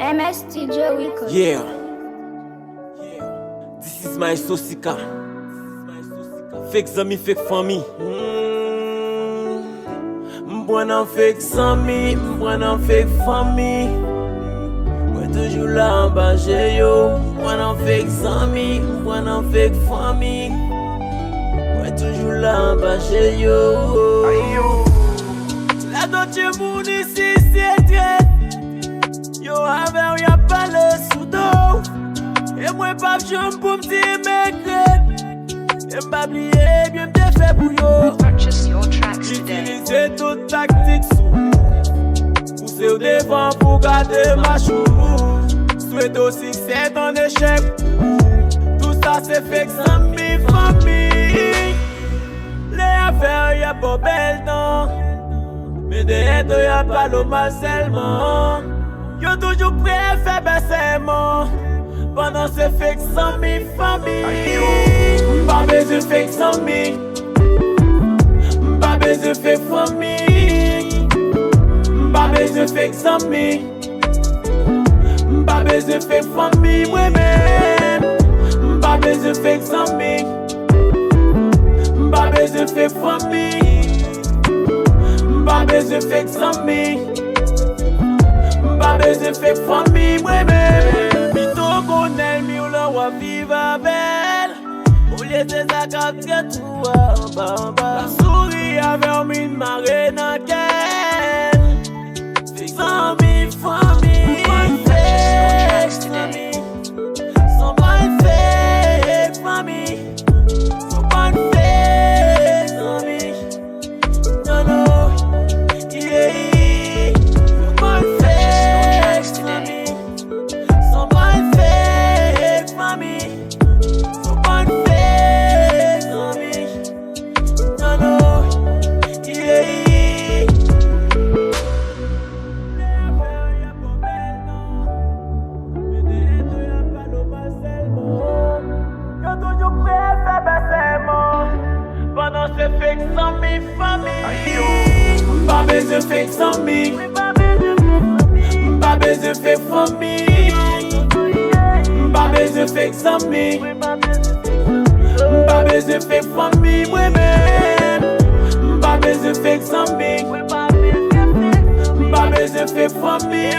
MS Studio Records. Yeah. This is my Sosika. Fake zami, fake family. M'bwana fake zami, m'bwana fake family. Moi toujours là en bas j'ai yo. M'bwana fake zami, m'bwana fake family. Moi toujours là en bas j'ai yo. La Dolce Moon ici c'est très. Yo avec y'a pas le soudo. Et moi pas j'aime pour m'dire mes crêpes. Et m'bablier bien m'te fait pour yo. Purchase your tracks today. Utiliser toute tactique sous. Pousser au devant pour garder ma chou. Souhaite au succès dans l'échec. Tout ça c'est fait sans mi famille. Les affaires y'a pas belle non. Mais derrière toi y'a pas le harcèlement. Yo toujours prêt à faire baissement. Pendant ce fake sans mi famille. Pas besoin de fake sans mi. Pas besoin de fake famille. Pas besoin de fake sans mi. Pas besoin de fake famille moi-même. Pas besoin de fake sans mi. Pas besoin de fake famille. Pas besoin de fake sans mi. Pas besoin de fake famille moi-même. Mito connaît mi ou la wa viva belle. Ou lieu de sa capture tout baba. La souris avait une marée dans quelle. Fake sans mi famille. Fake famille. Sans bonne fake famille. Sans bonne fake famille. Non non. Yeah. Sans bonne fake famille. Sans bonne fake famille. Sans bonne fake famille. Non non. Yeah. Pendant ce fake sans mi famille. Pas besoin de fake sans mi. Pas besoin de fake famille. Pas besoin de fake sans mi. Pas besoin de fake famille moi-même. Pas besoin de fake sans mi. Pas besoin de fake famille.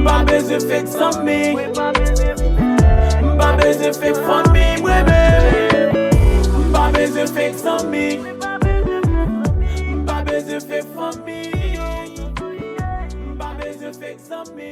Pas besoin de fake sans mi. Pas besoin de fake famille moi-même. Pas besoin de fake sans mi. Pas besoin de fake famille. Pas besoin de fake sans mi.